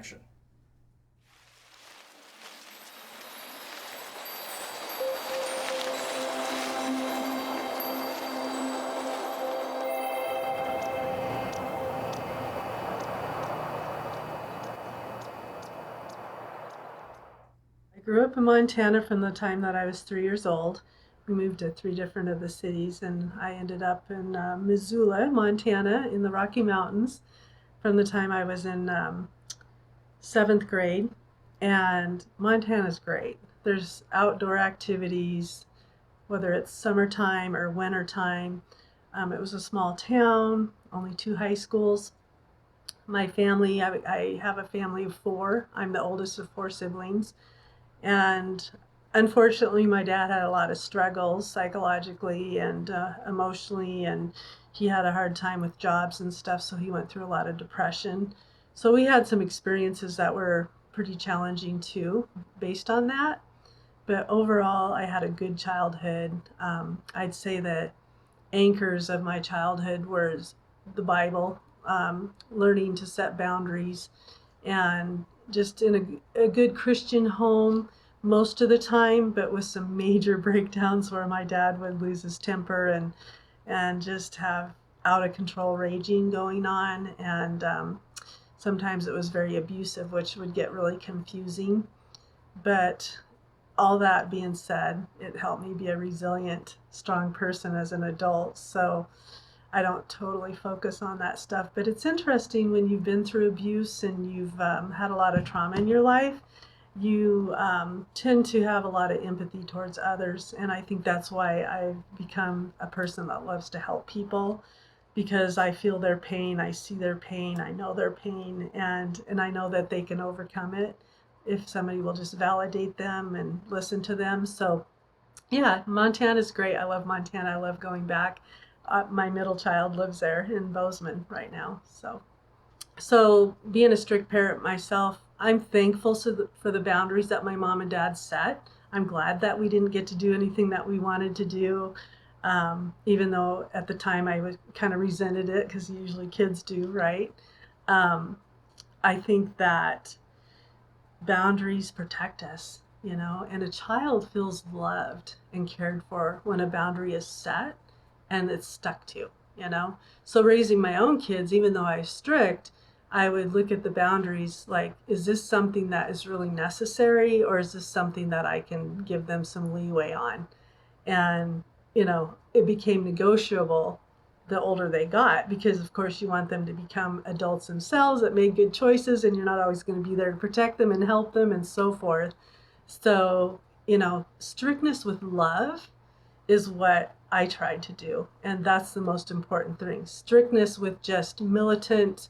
action. I grew up in Montana from the time that I was 3 years old. We moved to three different of the cities, and I ended up in Missoula, Montana, in the Rocky Mountains from the time I was in seventh grade. And Montana's great. There's outdoor activities, whether it's summertime or wintertime. It was a small town, only two high schools. My family, I have a family of four. I'm the oldest of four siblings. And unfortunately, my dad had a lot of struggles psychologically and emotionally, and he had a hard time with jobs and stuff, so he went through a lot of depression. So we had some experiences that were pretty challenging too, based on that. But overall, I had a good childhood. I'd say the anchors of my childhood were the Bible, learning to set boundaries, and just in a good Christian home most of the time, but with some major breakdowns where my dad would lose his temper and just have out of control raging going on, and sometimes it was very abusive, which would get really confusing. But all that being said, it helped me be a resilient, strong person as an adult. So I don't totally focus on that stuff, but it's interesting when you've been through abuse and you've had a lot of trauma in your life, you tend to have a lot of empathy towards others. And I think that's why I've become a person that loves to help people, because I feel their pain, I see their pain, I know their pain, and I know that they can overcome it if somebody will just validate them and listen to them. So yeah, Montana's great. I love Montana. I love going back. My middle child lives there in Bozeman right now. So being a strict parent myself, I'm thankful for the boundaries that my mom and dad set. I'm glad that we didn't get to do anything that we wanted to do, even though at the time I was kind of resented it because usually kids do, right? Um, I think that boundaries protect us, and a child feels loved and cared for when a boundary is set and it's stuck to. So raising my own kids, even though I was strict, I would look at the boundaries like, is this something that is really necessary, or is this something that I can give them some leeway on? And it became negotiable the older they got, because of course you want them to become adults themselves that made good choices, and you're not always going to be there to protect them and help them and so forth. So strictness with love is what I tried to do, and that's the most important thing. Strictness with just militant,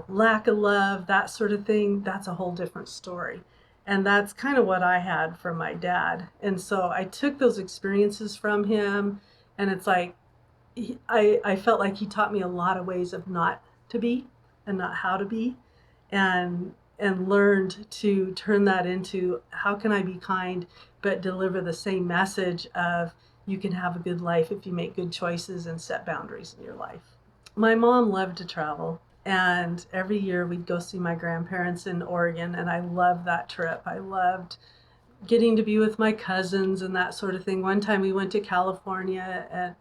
lack of love, that sort of thing, that's a whole different story. And that's kind of what I had from my dad. And so I took those experiences from him, and it's like, I felt like he taught me a lot of ways of not to be and not how to be, and learned to turn that into, how can I be kind but deliver the same message of, you can have a good life if you make good choices and set boundaries in your life. My mom loved to travel, and every year we'd go see my grandparents in Oregon, and I loved that trip. I loved getting to be with my cousins and that sort of thing. One time we went to California at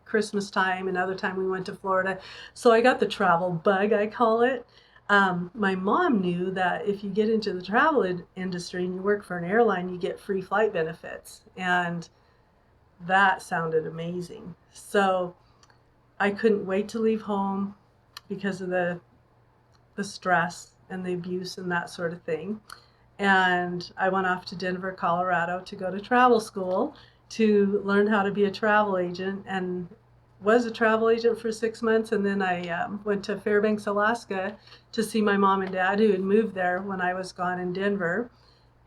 Christmas time, another time we went to Florida. So I got the travel bug, I call it. My mom knew that if you get into the travel industry and you work for an airline, you get free flight benefits. And that sounded amazing. So I couldn't wait to leave home because of the stress and the abuse and that sort of thing. And I went off to Denver, Colorado to go to travel school to learn how to be a travel agent, and was a travel agent for 6 months. And then I went to Fairbanks, Alaska to see my mom and dad, who had moved there when I was gone in Denver,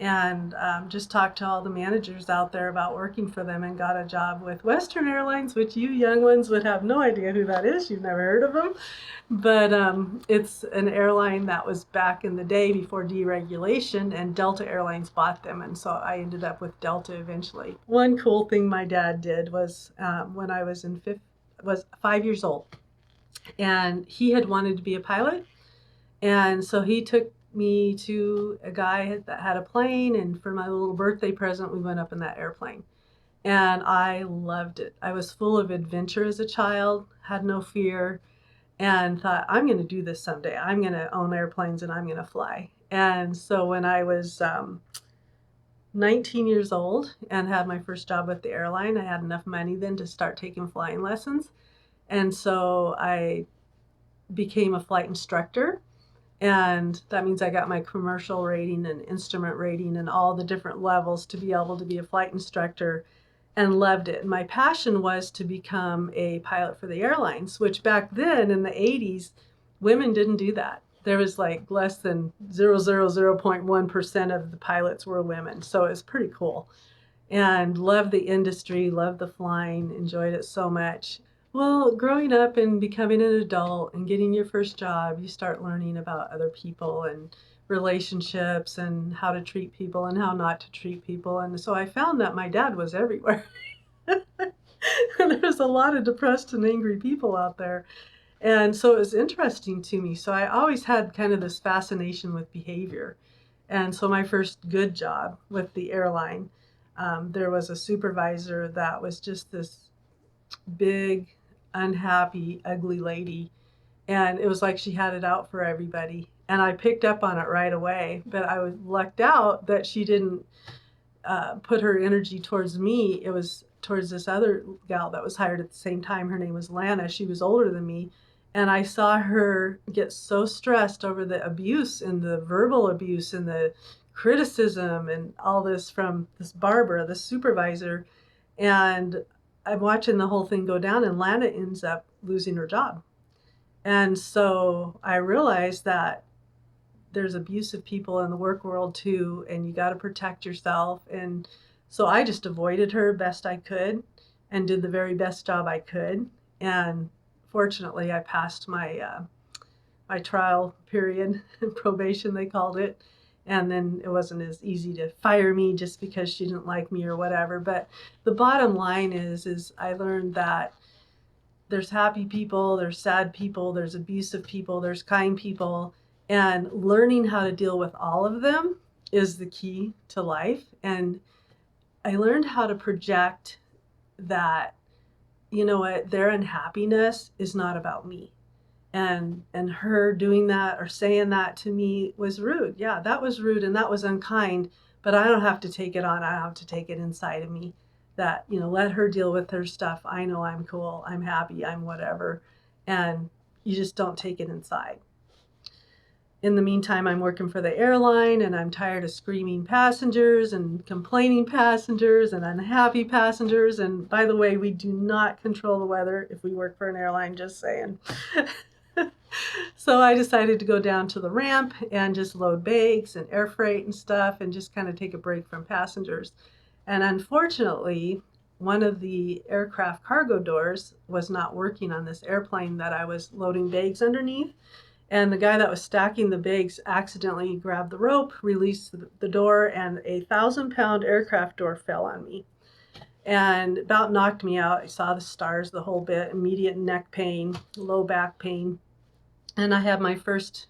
and just talked to all the managers out there about working for them, and got a job with Western Airlines, which you young ones would have no idea who that is. You've never heard of them. But it's an airline that was back in the day before deregulation, and Delta Airlines bought them. And so I ended up with Delta eventually. One cool thing my dad did was, when I was 5 years old, and he had wanted to be a pilot, And so he took me to a guy that had a plane, and for my little birthday present, we went up in that airplane. And I loved it. I was full of adventure as a child, had no fear, and thought, I'm going to do this someday. I'm going to own airplanes and I'm going to fly. And so when I was 19 years old and had my first job with the airline, I had enough money then to start taking flying lessons. And so I became a flight instructor. And that means I got my commercial rating and instrument rating and all the different levels to be able to be a flight instructor, and loved it. And my passion was to become a pilot for the airlines, which back then in the 80s, women didn't do that. There was like less than 0.1% of the pilots were women. So it was pretty cool. And loved the industry, loved the flying, enjoyed it so much. Well, growing up and becoming an adult and getting your first job, you start learning about other people and relationships and how to treat people and how not to treat people. And so I found that my dad was everywhere. There's a lot of depressed and angry people out there. And so it was interesting to me. So I always had kind of this fascination with behavior. And so my first good job with the airline, there was a supervisor that was just this big, unhappy, ugly lady. And it was like she had it out for everybody. And I picked up on it right away. But I was lucked out that she didn't put her energy towards me. It was towards this other gal that was hired at the same time. Her name was Lana. She was older than me. And I saw her get so stressed over the abuse and the verbal abuse and the criticism and all this from this Barbara, the supervisor. And I'm watching the whole thing go down, and Lana ends up losing her job. And so I realized that there's abusive people in the work world too, and you got to protect yourself. And so I just avoided her best I could and did the very best job I could. And fortunately, I passed my trial period, probation they called it. And then it wasn't as easy to fire me just because she didn't like me or whatever. But the bottom line is I learned that there's happy people, there's sad people, there's abusive people, there's kind people, and learning how to deal with all of them is the key to life. And I learned how to project that, you know what, their unhappiness is not about me. And her doing that or saying that to me was rude. Yeah, that was rude and that was unkind, but I don't have to take it on. I have to take it inside of me. That, let her deal with her stuff. I know I'm cool, I'm happy, I'm whatever. And you just don't take it inside. In the meantime, I'm working for the airline, and I'm tired of screaming passengers and complaining passengers and unhappy passengers. And by the way, we do not control the weather if we work for an airline, just saying. So I decided to go down to the ramp and just load bags and air freight and stuff and just kind of take a break from passengers. And unfortunately, one of the aircraft cargo doors was not working on this airplane that I was loading bags underneath. And the guy that was stacking the bags accidentally grabbed the rope, released the door, and a 1,000-pound aircraft door fell on me and about knocked me out. I saw the stars the whole bit, immediate neck pain, low back pain. And I had my first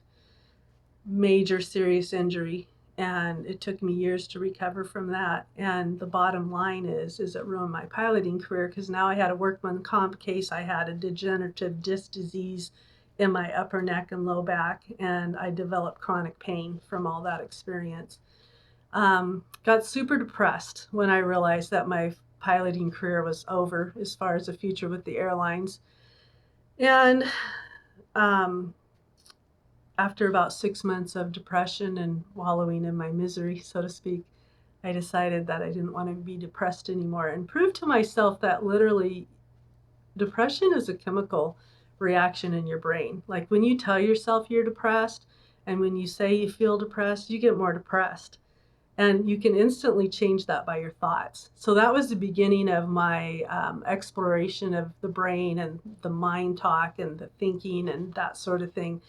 major serious injury, and it took me years to recover from that. And the bottom line is it ruined my piloting career, because now I had a workman comp case. I had a degenerative disc disease in my upper neck and low back, and I developed chronic pain from all that experience. Got super depressed when I realized that my piloting career was over as far as the future with the airlines. And after about 6 months of depression and wallowing in my misery, so to speak, I decided that I didn't want to be depressed anymore, and proved to myself that literally depression is a chemical reaction in your brain. Like when you tell yourself you're depressed and when you say you feel depressed, you get more depressed. And you can instantly change that by your thoughts. So that was the beginning of my exploration of the brain and the mind talk and the thinking and that sort of thing,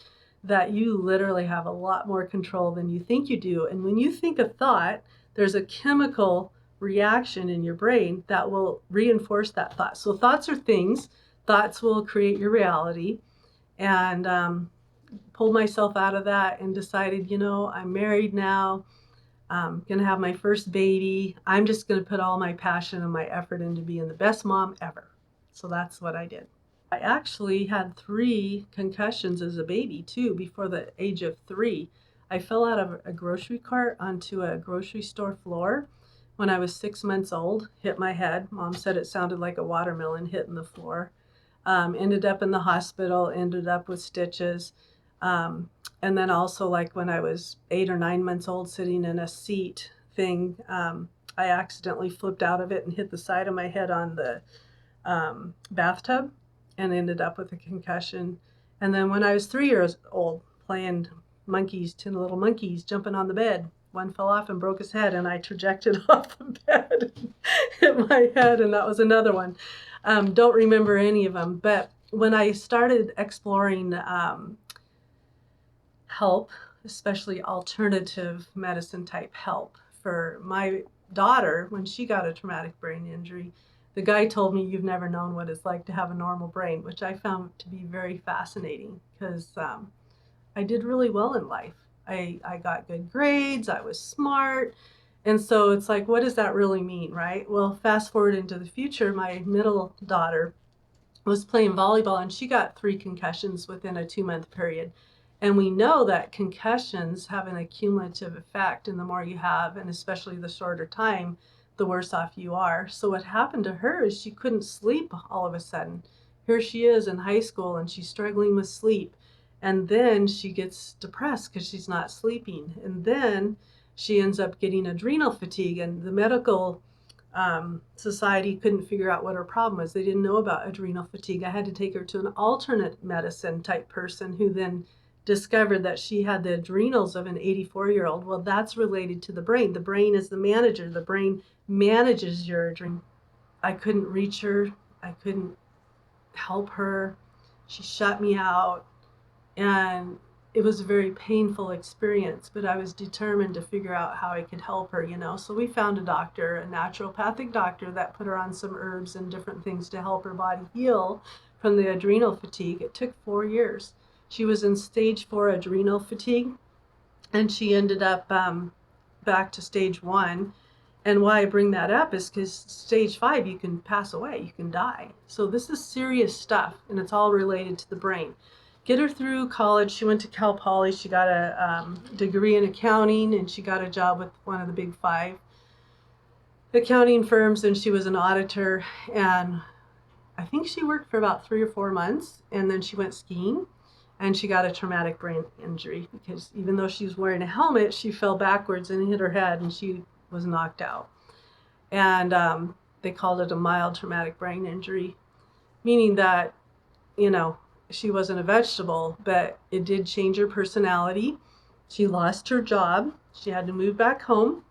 that you literally have a lot more control than you think you do. And when you think a thought, there's a chemical reaction in your brain that will reinforce that thought. So thoughts are things. Thoughts will create your reality. And pulled myself out of that and decided, I'm married now. I'm going to have my first baby. I'm just going to put all my passion and my effort into being the best mom ever. So that's what I did. I actually had 3 concussions as a baby too before the age of 3. I fell out of a grocery cart onto a grocery store floor when I was 6 months old, hit my head. Mom said it sounded like a watermelon hitting the floor. Ended up in the hospital, ended up with stitches. Um, and then also, like when I was 8 or 9 months old, sitting in a seat thing, I accidentally flipped out of it and hit the side of my head on the bathtub and ended up with a concussion. And then when I was 3 years old, playing monkeys, 10 little monkeys, jumping on the bed, one fell off and broke his head, and I trajected off the bed, hit my head, and that was another one. Don't remember any of them, but when I started exploring help, especially alternative medicine type help for my daughter, when she got a traumatic brain injury, the guy told me, "You've never known what it's like to have a normal brain," which I found to be very fascinating because I did really well in life. I got good grades, I was smart. And so it's like, what does that really mean, right? Well, fast forward into the future, my middle daughter was playing volleyball and she got 3 concussions within a 2-month period. And we know that concussions have an accumulative effect, and the more you have, and especially the shorter time, the worse off you are. So what happened to her is she couldn't sleep all of a sudden. Here she is in high school and she's struggling with sleep. And then she gets depressed because she's not sleeping. And then she ends up getting adrenal fatigue, and the medical society couldn't figure out what her problem was. They didn't know about adrenal fatigue. I had to take her to an alternate medicine type person who then discovered that she had the adrenals of an 84-year-old. Well, that's related to the brain. The brain is the manager. The brain manages your adrenal. I couldn't reach her. I couldn't help her. She shut me out. And it was a very painful experience, but I was determined to figure out how I could help her. So we found a doctor, a naturopathic doctor, that put her on some herbs and different things to help her body heal from the adrenal fatigue. It took 4 years. She was in stage 4 adrenal fatigue, and she ended up back to stage 1. And why I bring that up is because stage 5, you can pass away, you can die. So this is serious stuff, and it's all related to the brain. Get her through college. She went to Cal Poly. She got a degree in accounting, and she got a job with one of the big 5 accounting firms, and she was an auditor. And I think she worked for about 3 or 4 months, and then she went skiing, and she got a traumatic brain injury because even though she was wearing a helmet, she fell backwards and hit her head, and she was knocked out. And they called it a mild traumatic brain injury, meaning that, she wasn't a vegetable, but it did change her personality. She lost her job. She had to move back home.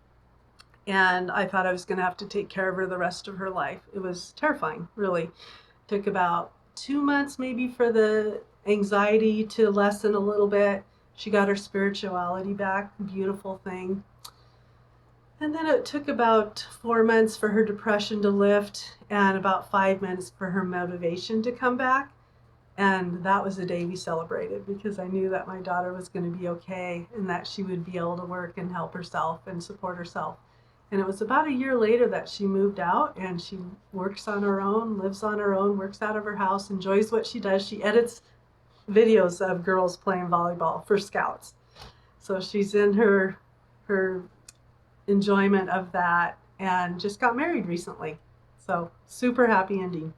And I thought I was going to have to take care of her the rest of her life. It was terrifying, really. It took about 2 months maybe for the anxiety to lessen a little bit. She got her spirituality back, beautiful thing. And then it took about 4 months for her depression to lift and about 5 months for her motivation to come back. And that was the day we celebrated because I knew that my daughter was going to be okay and that she would be able to work and help herself and support herself. And it was about a year later that she moved out and she works on her own, lives on her own, works out of her house, enjoys what she does. She edits videos of girls playing volleyball for scouts. So she's in her enjoyment of that and just got married recently. So super happy ending.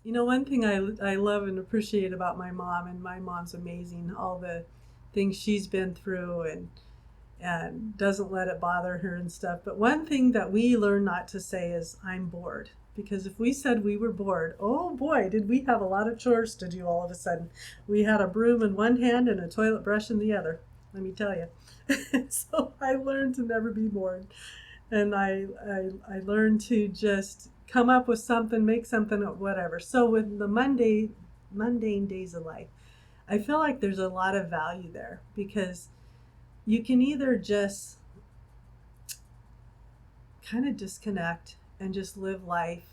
One thing I love and appreciate about my mom, and my mom's amazing, all the things she's been through and doesn't let it bother her and stuff. But one thing that we learn not to say is, "I'm bored." Because if we said we were bored, oh boy, did we have a lot of chores to do all of a sudden. We had a broom in one hand and a toilet brush in the other, let me tell you. So I learned to never be bored. And I learned to just come up with something, make something, whatever. So with the mundane days of life, I feel like there's a lot of value there because you can either just kind of disconnect and just live life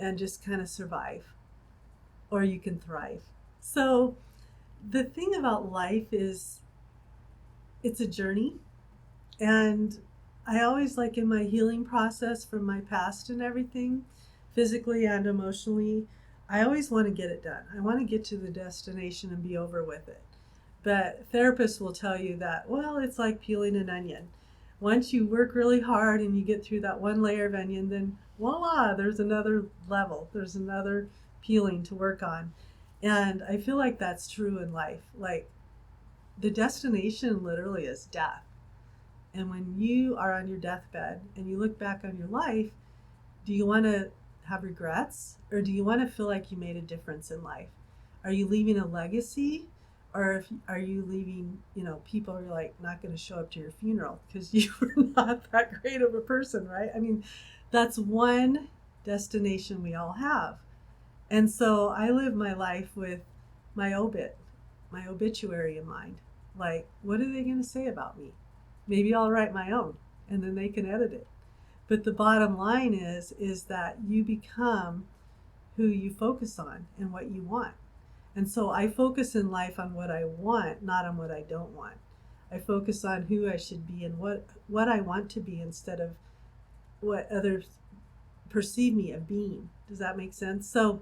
and just kind of survive, or you can thrive. So The thing about life is it's a journey. And I always, like, in my healing process from my past and everything, physically and emotionally, I always want to get it done. I want to get to the destination and be over with it. But therapists will tell you that, well, it's like peeling an onion. Once you work really hard and you get through that one layer of onion, then voila, there's another level, there's another peeling to work on. And I feel like that's true in life. Like, the destination literally is death. And when you are on your deathbed and you look back on your life, do you want to have regrets, or do you want to feel like you made a difference in life? Are you leaving a legacy, or are you leaving, people are like not going to show up to your funeral because you were not that great of a person, right? I mean, that's one destination we all have. And so I live my life with my my obituary in mind. Like, what are they going to say about me? Maybe I'll write my own and then they can edit it. But the bottom line is that you become who you focus on and what you want. And so I focus in life on what I want, not on what I don't want. I focus on who I should be and what I want to be instead of what others perceive me of being. Does that make sense? So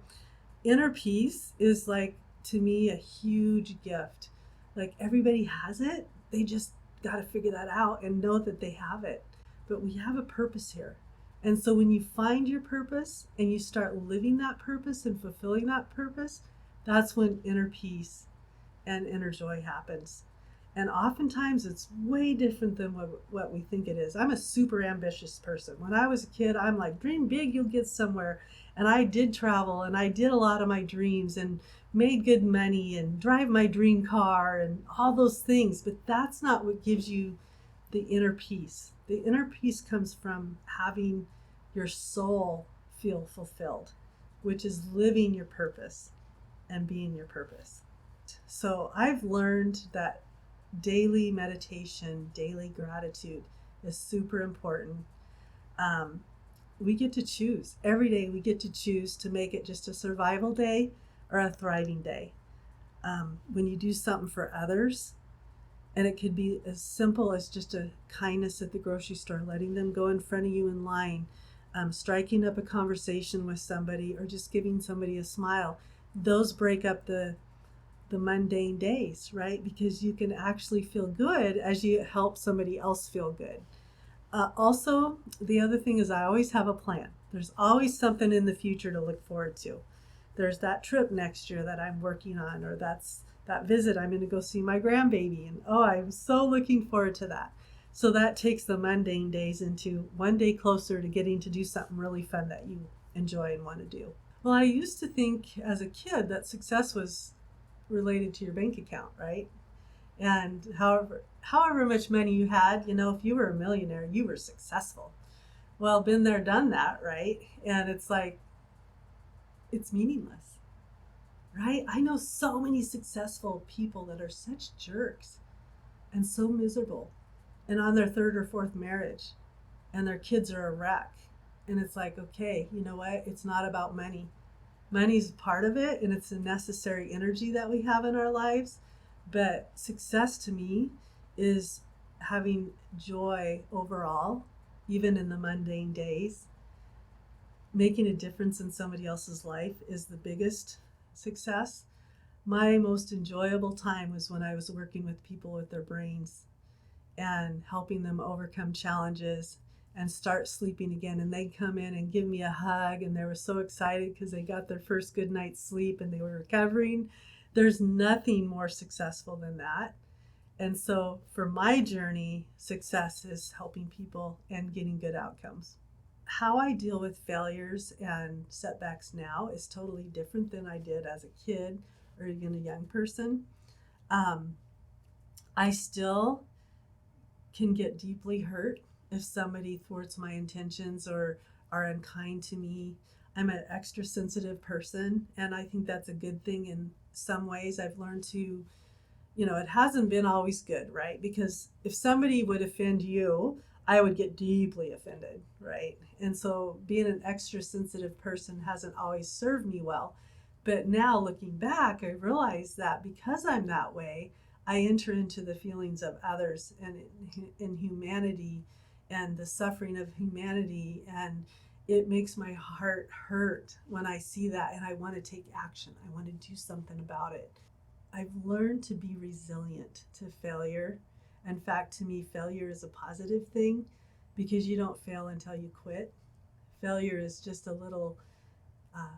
inner peace is, like, to me, a huge gift. Like, everybody has it. They just got to figure that out and know that they have it. But we have a purpose here. And so when you find your purpose and you start living that purpose and fulfilling that purpose, that's when inner peace and inner joy happens. And oftentimes it's way different than what we think it is. I'm a super ambitious person. When I was a kid, I'm like, dream big, you'll get somewhere. And I did travel and I did a lot of my dreams and made good money and drive my dream car and all those things. But that's not what gives you the inner peace. The inner peace comes from having your soul feel fulfilled, which is living your purpose and being your purpose. So I've learned that daily meditation, daily gratitude is super important. Um, we get to choose. Every day we get to choose to make it just a survival day or a thriving day. When you do something for others, and it could be as simple as just a kindness at the grocery store, letting them go in front of you in line, striking up a conversation with somebody, or just giving somebody a smile. Those break up the mundane days, right? Because you can actually feel good as you help somebody else feel good. Also, the other thing is I always have a plan. There's always something in the future to look forward to. There's that trip next year that I'm working on, or that's that visit I'm going to go see my grandbaby, and oh, I'm so looking forward to that. So that takes the mundane days into one day closer to getting to do something really fun that you enjoy and want to do. Well, I used to think as a kid that success was related to your bank account, right? And however much money you had, if you were a millionaire, you were successful. Well, been there, done that, right? And it's like, it's meaningless, right? I know so many successful people that are such jerks and so miserable and on their third or fourth marriage, and their kids are a wreck. And it's like, okay, you know what? It's not about money. Money's part of it, and it's a necessary energy that we have in our lives. But success to me is having joy overall, even in the mundane days. Making a difference in somebody else's life is the biggest success. My most enjoyable time was when I was working with people with their brains and helping them overcome challenges and start sleeping again. And they'd come in and give me a hug, and they were so excited because they got their first good night's sleep and they were recovering. There's nothing more successful than that. And so for my journey, success is helping people and getting good outcomes. How I deal with failures and setbacks now is totally different than I did as a kid or even a young person. I still can get deeply hurt if somebody thwarts my intentions or are unkind to me. I'm an extra sensitive person, and I think that's a good thing in some ways. I've learned to, it hasn't been always good, right? Because if somebody would offend you, I would get deeply offended, right? And so being an extra sensitive person hasn't always served me well. But now looking back, I realize that because I'm that way, I enter into the feelings of others and in humanity and the suffering of humanity. And it makes my heart hurt when I see that, and I want to take action. I want to do something about it. I've learned to be resilient to failure. In fact, to me, failure is a positive thing because you don't fail until you quit. Failure is just a little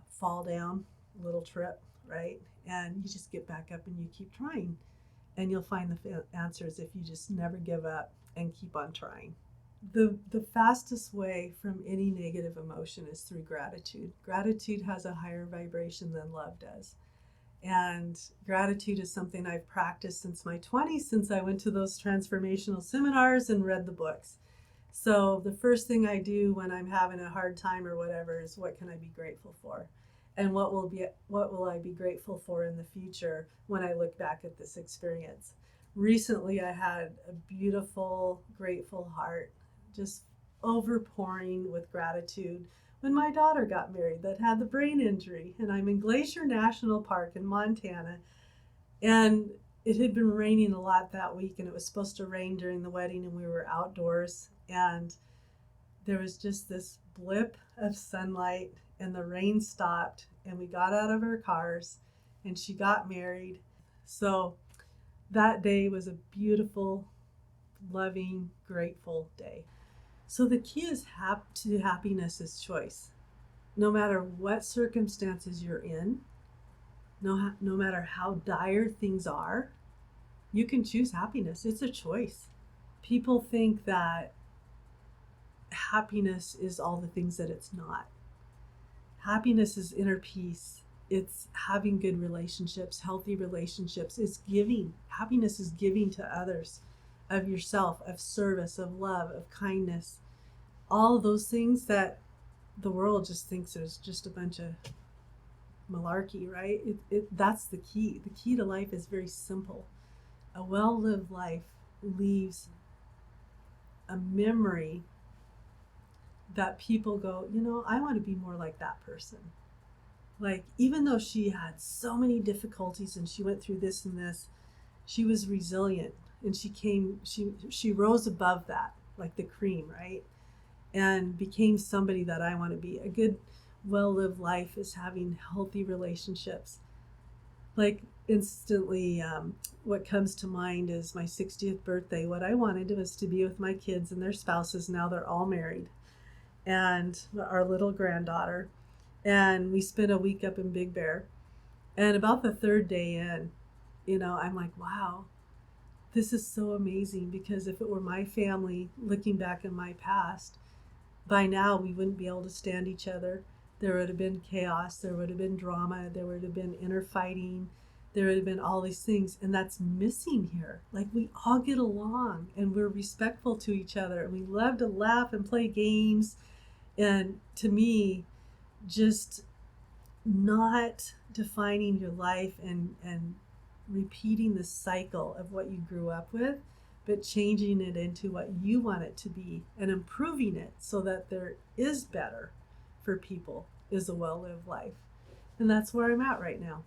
fall down, little trip, right? And you just get back up and you keep trying. And you'll find the answers if you just never give up and keep on trying. The fastest way from any negative emotion is through gratitude. Gratitude has a higher vibration than love does. And gratitude is something I've practiced since my 20s, since I went to those transformational seminars and read the books. So the first thing I do when I'm having a hard time or whatever is, what can I be grateful for? And what will I be grateful for in the future when I look back at this experience? Recently I had a beautiful, grateful heart, just overpouring with gratitude when my daughter got married that had the brain injury. And I'm in Glacier National Park in Montana, and it had been raining a lot that week, and it was supposed to rain during the wedding, and we were outdoors, and there was just this blip of sunlight, and the rain stopped, and we got out of our cars, and she got married. So that day was a beautiful, loving, grateful day. So the key is to happiness is choice. No matter what circumstances you're in, no matter how dire things are, you can choose happiness. It's a choice. People think that happiness is all the things that it's not. Happiness is inner peace. It's having good relationships, healthy relationships. It's giving. Happiness is giving to others, of yourself, of service, of love, of kindness. All those things that the world just thinks is just a bunch of malarkey, right? That's the key. The key to life is very simple. A well-lived life leaves a memory that people go, I want to be more like that person. Like, even though she had so many difficulties and she went through this and this, she was resilient, and she rose above that, like the cream, right? And became somebody that I want to be. A good, well-lived life is having healthy relationships. Like, instantly, what comes to mind is my 60th birthday. What I wanted was to be with my kids and their spouses. Now they're all married, and our little granddaughter. And we spent a week up in Big Bear. And about the third day in, I'm like, wow, this is so amazing, because if it were my family looking back in my past, by now we wouldn't be able to stand each other. There would have been chaos, there would have been drama, there would have been inner fighting, there would have been all these things, and that's missing here. Like, we all get along and we're respectful to each other, and we love to laugh and play games. And to me, just not defining your life and repeating the cycle of what you grew up with, but changing it into what you want it to be and improving it so that there is better for people, is a well-lived life. And that's where I'm at right now.